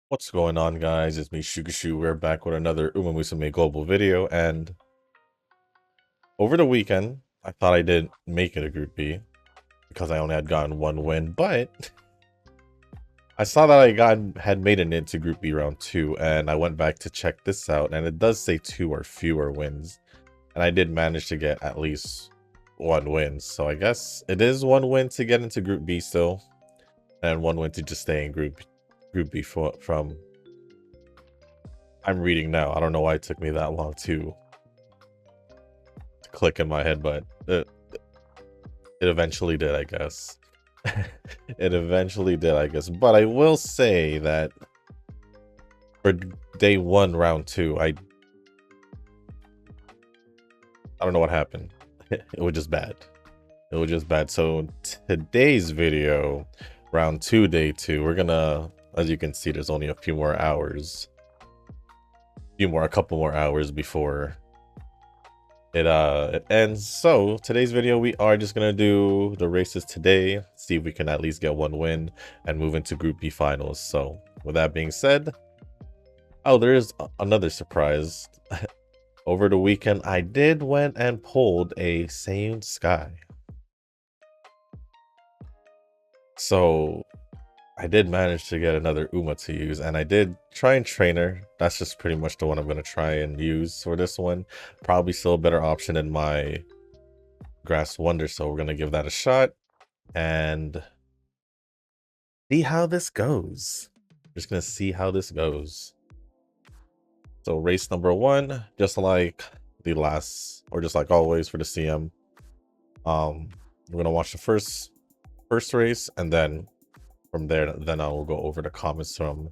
What's going on, guys? It's me, Shugashu. We're back with another UmaMusume global video, and over the weekend, I thought I didn't make it a Group B because I only had gotten one win, but I saw that had made it into Group B round 2, and I went back to check this out, and it does say 2 or fewer wins, and I did manage to get at least one win, so I guess it is one win to get into Group B still, and one win to just stay in Group B from I'm reading now. I don't know why it took me that long to click in my head, but it eventually did, I guess. It eventually did, I guess. But I will say that for day 1, round 2, I don't know what happened. It was just bad. It was just bad. So today's video, round 2, day 2, we're gonna, as you can see, there's only a few more hours. A couple more hours before it ends. So today's video, we are just gonna do the races today, see if we can at least get one win and move into Group B finals. So with that being said, oh, there is another surprise. Over the weekend, I did went and pulled a Same Sky. So I did manage to get another Uma to use, and I did try and train her. That's just pretty much the one I'm going to try and use for this one. Probably still a better option than my Grass Wonder, so we're going to give that a shot and see how this goes. Just going to see how this goes. So race number 1, just like the last, or just like always for the CM, we're going to watch the first race, and then from there, then I will go over the comments from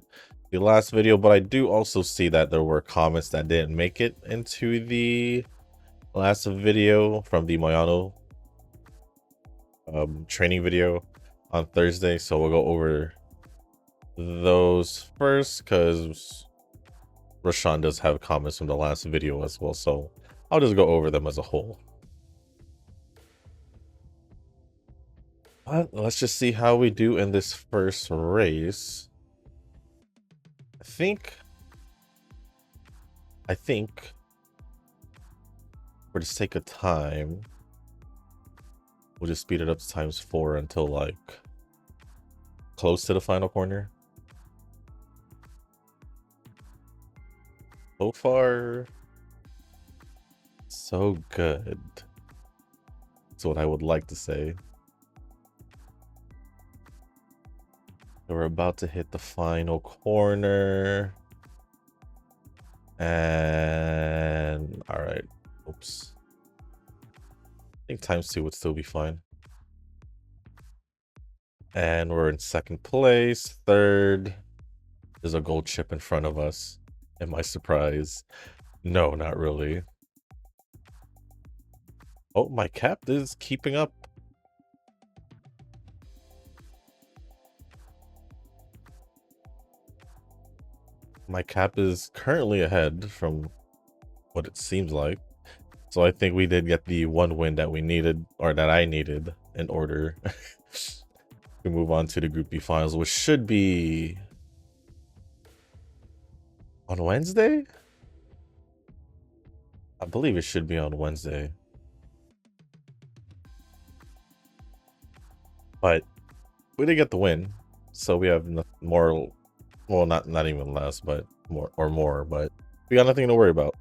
the last video. But I do also see that there were comments that didn't make it into the last video from the Moyano training video on Thursday. So we'll go over those first because Rashawn does have comments from the last video as well. So I'll just go over them as a whole. But let's just see how we do in this first race. I think for the sake of time, we'll just speed it up to ×4 until like close to the final corner. So far, so good. That's what I would like to say. We're about to hit the final corner. And all right. Oops. I think ×2 would still be fine. And we're in second place. Third. There's a gold chip in front of us. Am I surprised? No, not really. Oh, my cap is keeping up. My cap is currently ahead from what it seems like. So I think we did get the one win that we needed, or that I needed, in order to move on to the Group B finals, which should be on Wednesday? I believe it should be on Wednesday. But we did get the win, so we have more, well, not even less, but more, but we got nothing to worry about.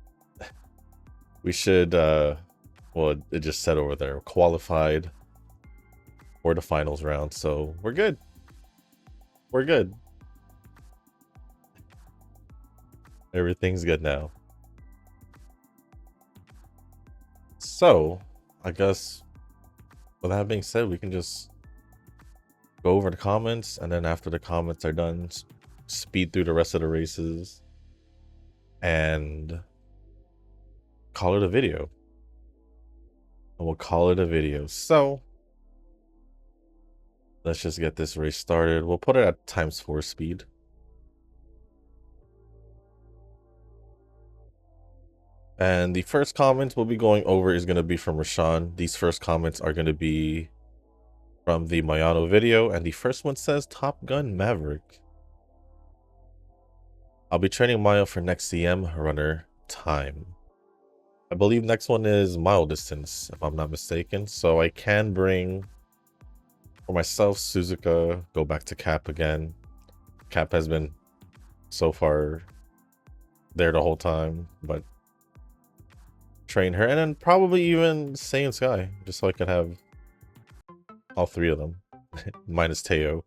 We should, well, it just said over there, qualified for the finals round, so we're good. We're good. Everything's good now. So, I guess, with that being said, we can just go over the comments, and then after the comments are done, speed through the rest of the races and call it a video. And we'll call it a video. So let's just get this race started. We'll put it at ×4 speed. And the first comment we'll be going over is going to be from Rashawn. These first comments are going to be from the Mayano video, and the first one says Top Gun Maverick. I'll be training Maya for next CM runner time. I believe next one is mile distance, if I'm not mistaken. So I can bring, for myself, Suzuka, go back to Cap again. Cap has been so far there the whole time, but train her, and then probably even Saiyan Sky, just so I could have all three of them. Minus Teo.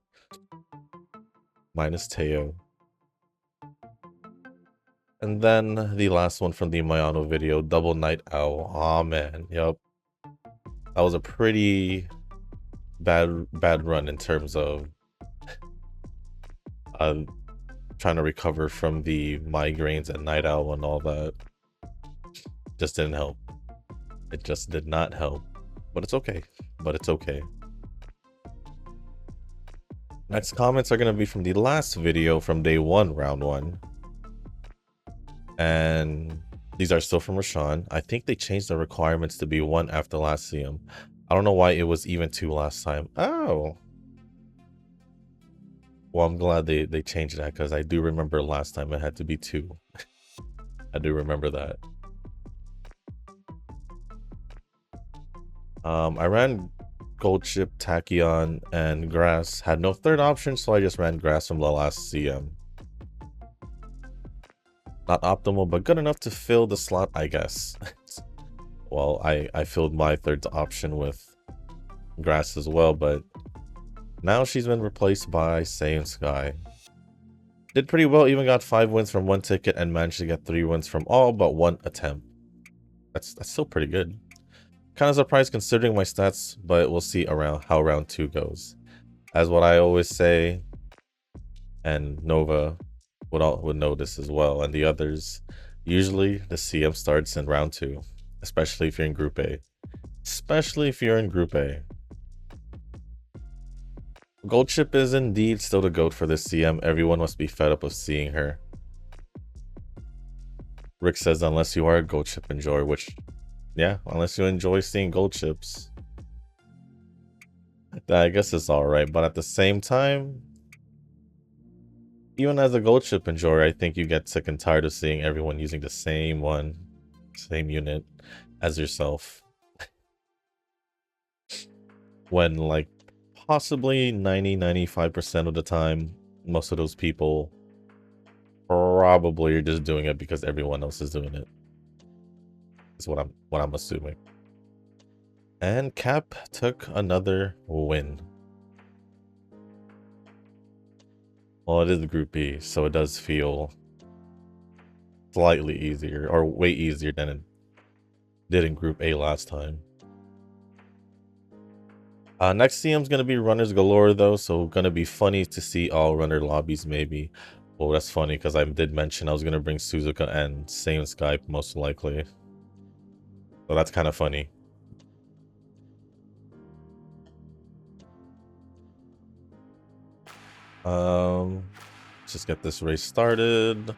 Minus Teo. And then the last one from the Mayano video, Double Night Owl. Aw, man. Yup. That was a pretty bad run in terms of trying to recover from the migraines and Night Owl and all that. Just didn't help. It just did not help. But it's okay. But it's okay. Next comments are going to be from the last video from day 1, round 1. And these are still from Rashawn. I think they changed the requirements to be 1 after last CM. I don't know why it was even 2 last time. Oh. Well, I'm glad they changed that, because I do remember last time it had to be 2. I do remember that. I ran Gold Chip, Tachyon, and Grass. Had no third option, so I just ran Grass from the last CM. Not optimal, but good enough to fill the slot, I guess. Well, I filled my third option with Grass as well, but now she's been replaced by Saiyan Sky. Did pretty well, even got 5 wins from 1 ticket and managed to get 3 wins from all but 1 attempt. That's still pretty good. Kind of surprised considering my stats, but we'll see around how round 2 goes. As what I always say, and Nova would know this as well, and the others, usually the CM starts in round 2, especially if you're in Group A. Especially if you're in Group A. Gold Chip is indeed still the GOAT for this CM. Everyone must be fed up of seeing her. Rick says unless you are a Gold Chip enjoyer, which, yeah, unless you enjoy seeing Gold Chips, I guess it's alright, but at the same time, even as a Gold Chip enjoyer, I think you get sick and tired of seeing everyone using the same unit as yourself. When, like, possibly 90-95% of the time, most of those people probably are just doing it because everyone else is doing it. Is what I'm assuming. And Cap took another win. Well, it is Group B, so it does feel slightly easier, or way easier than it did in Group A last time. Next CM's gonna be Runners Galore though, so gonna be funny to see all runner lobbies maybe. Well, that's funny because I did mention I was gonna bring Suzuka and Saiyan Skype most likely. So that's kind of funny. Let's just get this race started.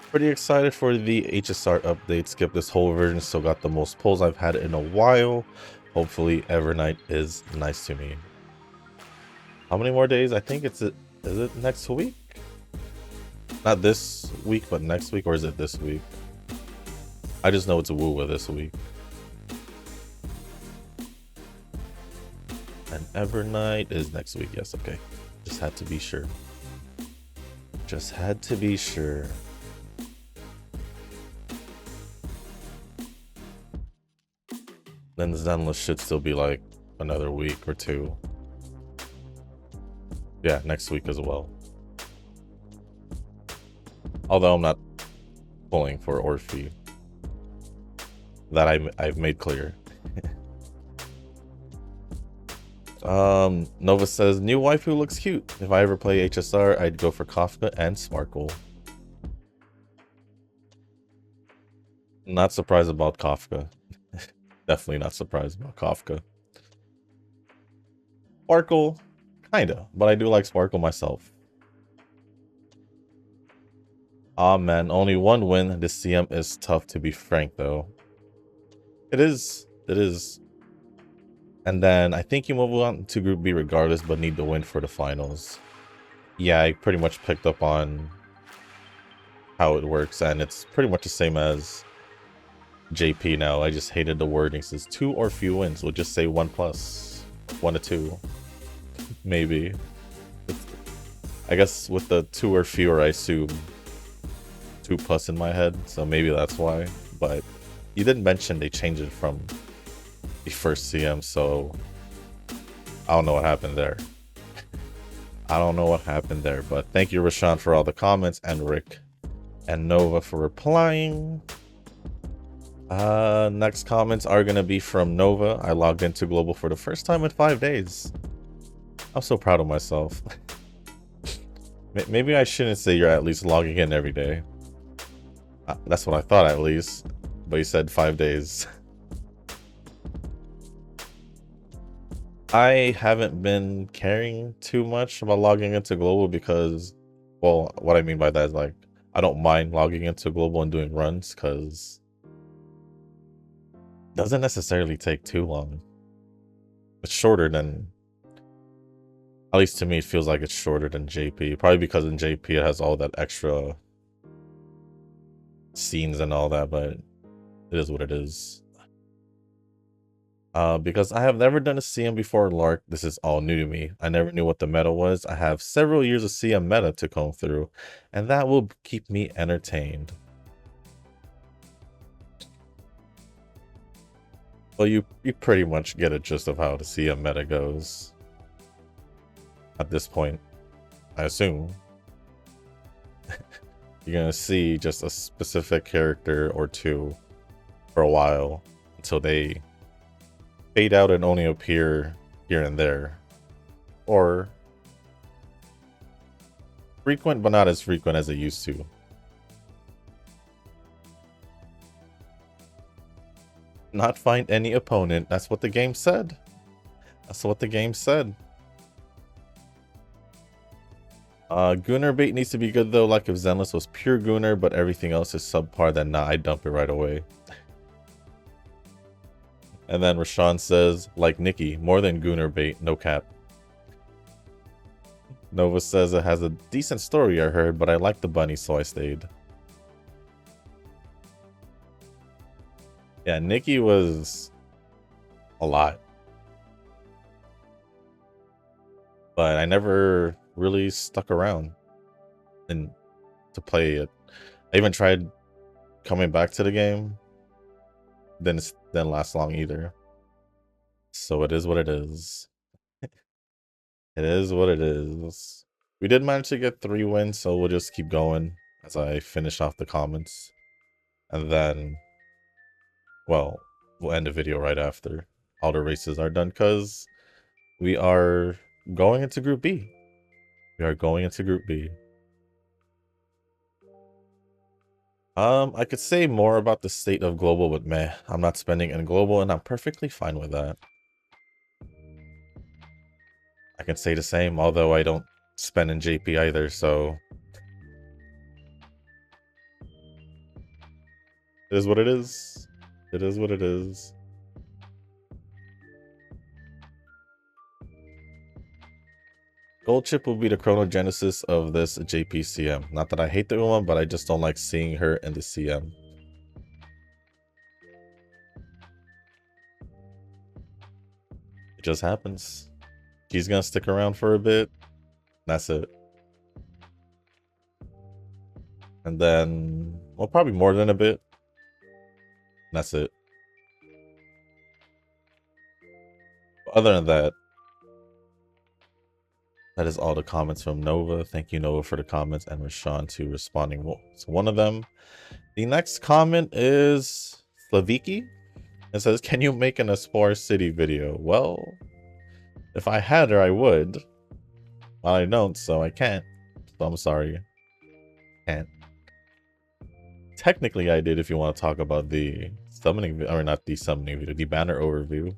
Pretty excited for the HSR update. Skip this whole version, still got the most pulls I've had in a while. Hopefully Evernight is nice to me. How many more days? I think is it next week? Not this week, but next week, or is it this week? I just know it's a Woowa this week. And Evernight is next week. Yes, okay. Just had to be sure. Just had to be sure. Then Zenless should still be like another week or 2. Yeah, next week as well. Although I'm not pulling for Orphe. That I've made clear. Nova says, new waifu looks cute. If I ever play HSR, I'd go for Kafka and Sparkle. Not surprised about Kafka. Definitely not surprised about Kafka. Sparkle, Kinda, but I do like Sparkle myself. Aw man, only one win. This CM is tough, to be frank though. It is. It is. And then I think you move on to Group B regardless, but need the win for the finals. Yeah, I pretty much picked up on how it works, and it's pretty much the same as JP now. I just hated the wording. It says 2 or few wins. We'll just say 1+, 1 to 2, maybe. I guess with the 2 or fewer, I assume 2+ in my head, so maybe that's why. But you didn't mention they changed it from the first CM, so I don't know what happened there. I don't know what happened there, but thank you, Rashawn, for all the comments, and Rick and Nova for replying. Next comments are gonna be from Nova. I logged into Global for the first time in 5 days. I'm so proud of myself. Maybe I shouldn't say you're at least logging in every day. That's what I thought at least, but you said 5 days. I haven't been caring too much about logging into Global because, well, what I mean by that is like, I don't mind logging into Global and doing runs because it doesn't necessarily take too long. It's shorter than, at least to me, it feels like it's shorter than JP. Probably because in JP it has all that extra scenes and all that, but it is what it is. Because I have never done a CM before Lark, this is all new to me. I never knew what the meta was. I have several years of CM meta to comb through, and that will keep me entertained. Well, you pretty much get a gist of how the CM meta goes at this point, I assume. You're gonna see just a specific character or two for a while until they fade out and only appear here and there, or frequent but not as frequent as they used to. Not find any opponent. That's what the game said. That's what the game said. Gunner bait needs to be good though, like if Zenless was pure Gunner, but everything else is subpar, then nah, I dump it right away. And then Rashawn says, like Nikki, more than Gunner bait, no cap. Nova says it has a decent story, I heard, but I like the bunny, so I stayed. Yeah, Nikki was a lot. But I never really stuck around and to play it. I even tried coming back to the game. Didn't last long either. So it is what it is. It is what it is. We did manage to get 3 wins, so we'll just keep going as I finish off the comments. And then, well, we'll end the video right after all the races are done, because we are going into Group B. We are going into Group B. I could say more about the state of Global, but meh, I'm not spending in Global, and I'm perfectly fine with that. I can say the same, although I don't spend in JP either, so it is what it is. It is what it is. Gold Chip will be the chronogenesis of this JP CM. Not that I hate the Uma, but I just don't like seeing her in the CM. It just happens. She's gonna stick around for a bit. That's it. And then, well, probably more than a bit. That's it. Other than that, that is all the comments from Nova. Thank you, Nova, for the comments, and Rashawn to responding to one of them. The next comment is Slaviki. It says, can you make an Aspar City video? Well, if I had her, I would. Well, I don't, so I can't. So I'm sorry. Can't. Technically, I did if you want to talk about the summoning, or not the summoning video, the banner overview.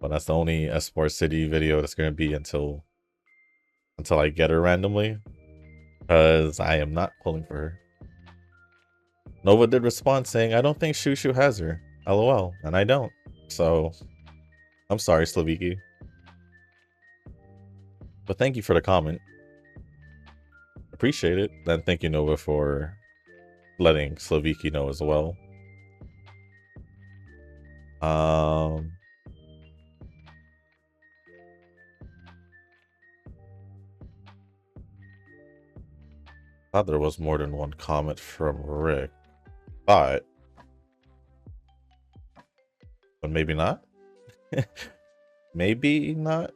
But that's the only Espoir City video that's gonna be until I get her randomly. Because I am not pulling for her. Nova did respond saying, I don't think Shushu has her. LOL. And I don't. So, I'm sorry, Slaviki. But thank you for the comment. Appreciate it. And thank you, Nova, for letting Slaviki know as well. Thought there was more than one comment from Rick. But maybe not. Maybe not.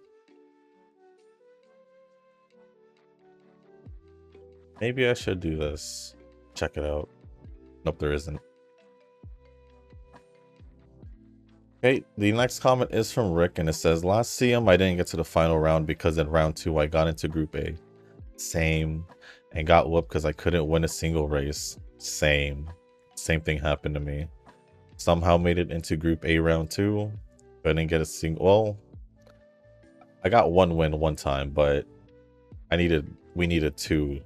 Maybe I should do this. Check it out. Nope, there isn't. Okay, the next comment is from Rick, and it says, last CM I didn't get to the final round because in round 2 I got into Group A. Same. And got whooped because I couldn't win a single race. Same. Same thing happened to me. Somehow made it into Group A round 2. But I didn't get a single... Well, I got one win one time, but we needed 2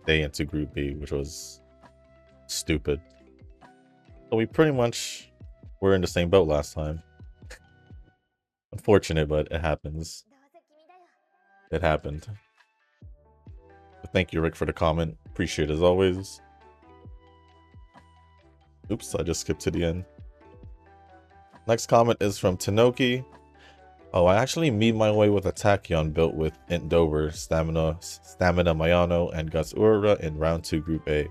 stay into Group B, which was stupid. So we pretty much were in the same boat last time. Unfortunate, but it happens. It happened. But thank you, Rick, for the comment. Appreciate it as always. Oops, I just skipped to the end. Next comment is from Tanoki. Oh, I actually made my way with a Tachyon built with Int Dover, Stamina Mayano, and Guts Ura in round 2 Group A.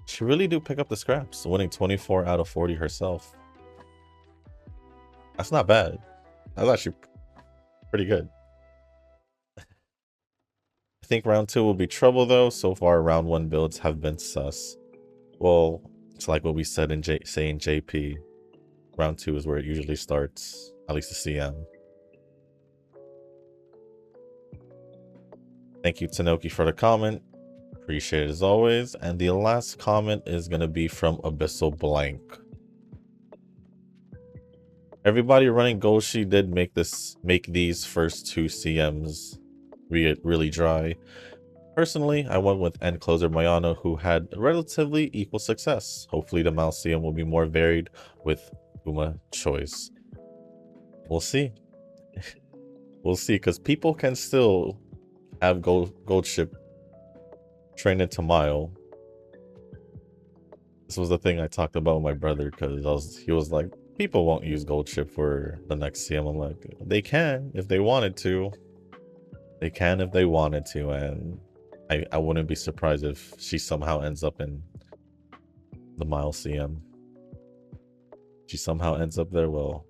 She really do pick up the scraps, winning 24 out of 40 herself. That's not bad. That's actually pretty good. I think round 2 will be trouble though. So far, round 1 builds have been sus. Well, it's like what we said in JP. Round 2 is where it usually starts, at least the CM. Thank you, Tanoki, for the comment. Appreciate it as always. And the last comment is going to be from Abyssal Blank. Everybody running Golshi did make these first 2 CMs really dry. Personally, I went with End Closer Mayano, who had relatively equal success. Hopefully the Mouse CM will be more varied with Uma choice. We'll see. We'll see, because people can still have gold ship trained into Mile. This was the thing I talked about with my brother, because he was like, people won't use gold ship for the next CM. I'm like, they can if they wanted to. They can if they wanted to, and I wouldn't be surprised if she somehow ends up in the Mile CM. She somehow ends up there, well,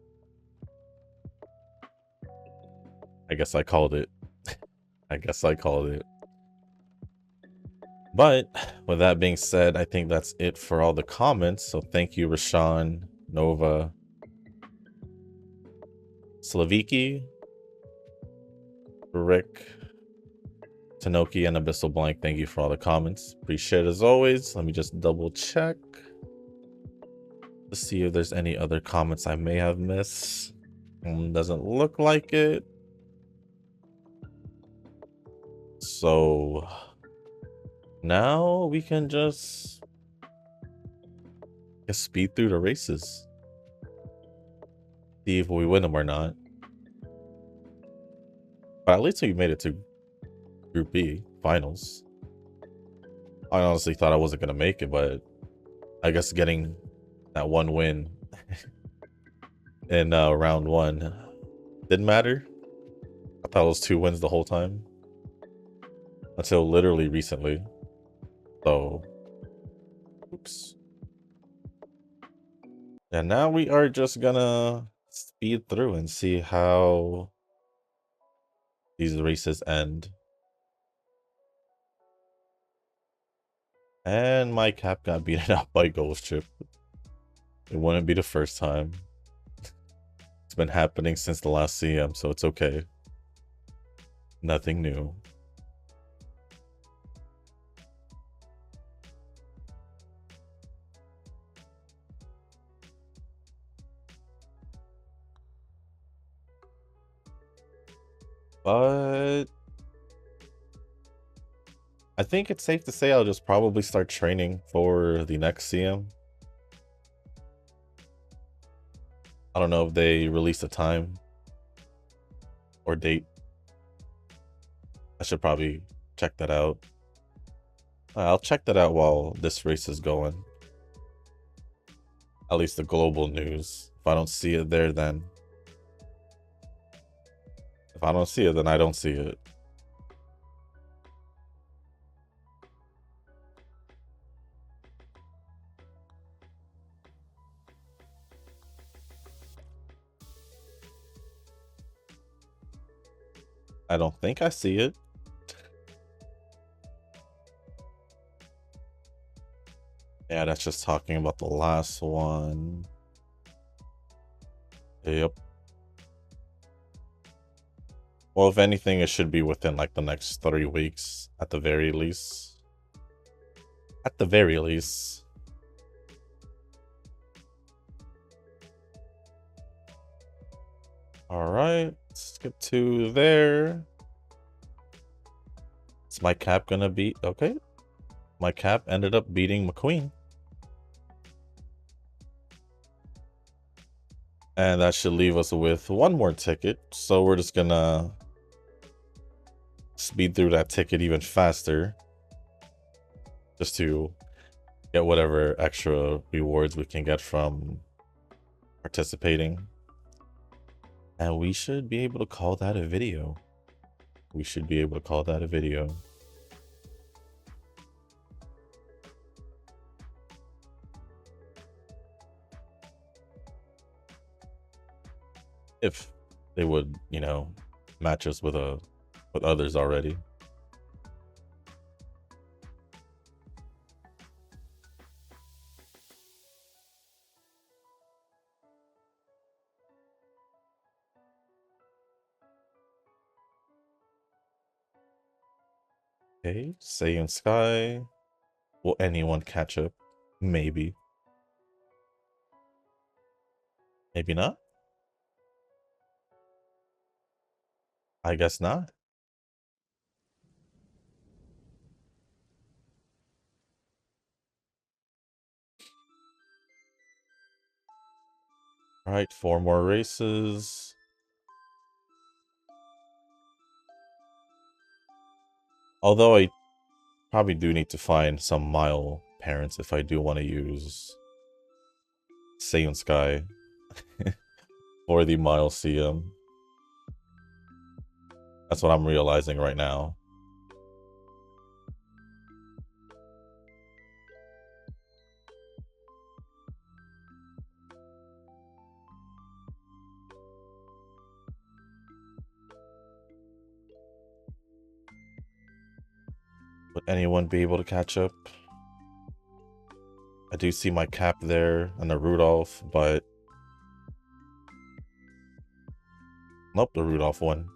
I guess I called it. I guess I called it. But with that being said, I think that's it for all the comments. So thank you, Rashawn, Nova, Slaviki, Rick, Tanoki, and Abyssal Blank. Thank you for all the comments. Appreciate it as always. Let me just double check to see if there's any other comments I may have missed. Doesn't look like it. So now we can just speed through the races. See if we win them or not. But at least we made it to Group B finals. I honestly thought I wasn't going to make it, but I guess getting that one win in round 1 didn't matter. I thought it was 2 wins the whole time. Until literally recently. So, oops. And now we are just gonna speed through and see how these races end. And my cap got beaten out by Ghost Chip. It wouldn't be the first time. It's been happening since the last CM, so it's okay. Nothing new. But I think it's safe to say I'll just probably start training for the next CM. I don't know if they release a time or date. I should probably check that out. I'll check that out while this race is going. At least the global news. If I don't see it there, then... If I don't see it, then I don't see it. I don't think I see it. Yeah, that's just talking about the last one. Yep. Well, if anything, it should be within like the next 3 weeks at the very least. At the very least. All right, let's skip to there. Is my cap gonna beat? Okay. My cap ended up beating McQueen. And that should leave us with one more ticket. So we're just gonna speed through that ticket even faster. Just to get whatever extra rewards we can get from participating. And we should be able to call that a video. We should be able to call that a video. If they would, you know, match us with others already. Okay, Saiyan Sky. Will anyone catch up? Maybe. Maybe not. I guess not. All right, 4 more races. Although I probably do need to find some mile parents if I do want to use Saiyan Sky for the mile CM. That's what I'm realizing right now. Would anyone be able to catch up? I do see my cap there and the Rudolph, but... Nope, the Rudolph won.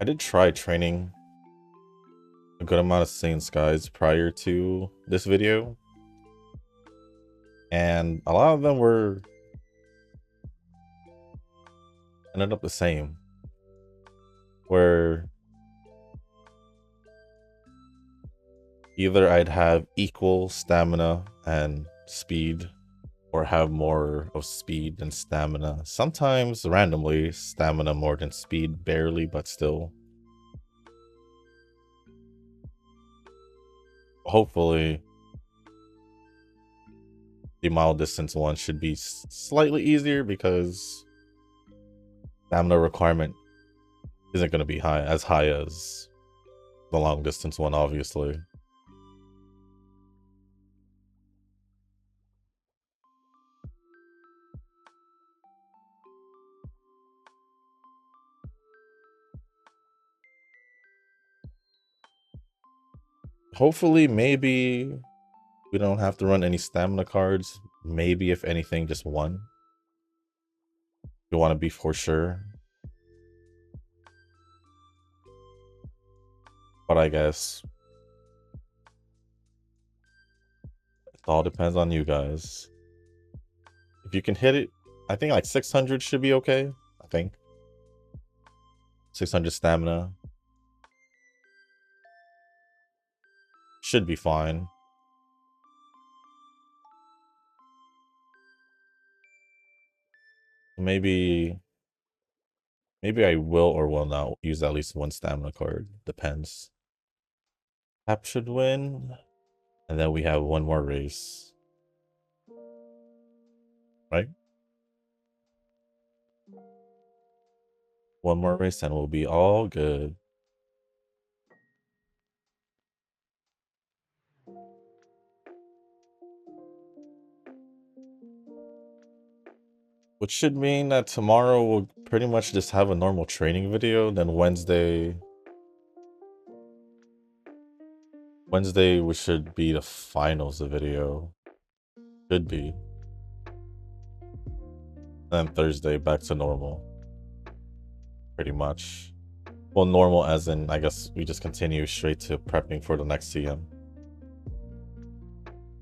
I did try training a good amount of Saiyan Skies prior to this video. And a lot of them were... ended up the same. Where... either I'd have equal stamina and speed, or have more of speed than stamina. Sometimes, randomly, stamina more than speed, barely, but still. Hopefully, the mile distance one should be slightly easier because stamina requirement isn't going to be as high as the long distance one, obviously. Hopefully, maybe we don't have to run any stamina cards. Maybe, if anything, just one. You want to be for sure. But I guess it all depends on you guys. If you can hit it, I think like 600 should be okay. I think 600 stamina should be fine. Maybe I will or will not use at least one stamina card. Depends. Cap should win. And then we have one more race. Right? One more race and we'll be all good. Which should mean that tomorrow we'll pretty much just have a normal training video. Then Wednesday we should be the finals of video. Should be. And Thursday back to normal. Pretty much. Well, normal as in, I guess we just continue straight to prepping for the next CM.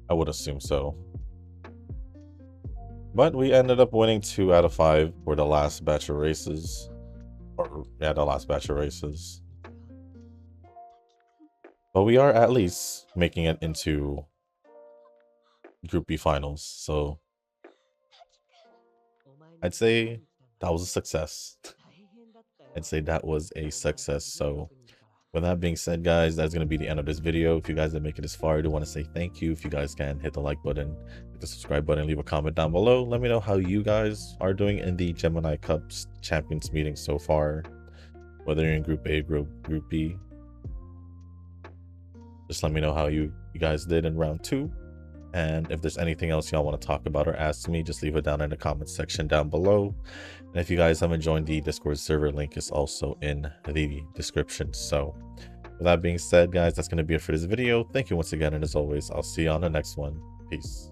I would assume so. But we ended up winning 2 out of 5 for the last batch of races. Or, yeah, the last batch of races. But we are at least making it into Group B finals. So I'd say that was a success. I'd say that was a success. So with that being said, guys, that's going to be the end of this video. If you guys didn't make it this far, I do want to say thank you. If you guys can, hit the like button, hit the subscribe button, leave a comment down below. Let me know how you guys are doing in the Gemini Cups Champions meeting so far. Whether you're in Group A, Group B. Just let me know how you guys did in round 2. And if there's anything else y'all want to talk about or ask me, just leave it down in the comment section down below. And if you guys haven't joined the Discord server, link is also in the description. So with that being said, guys, that's going to be it for this video. Thank you once again, and as always, I'll see you on the next one. Peace.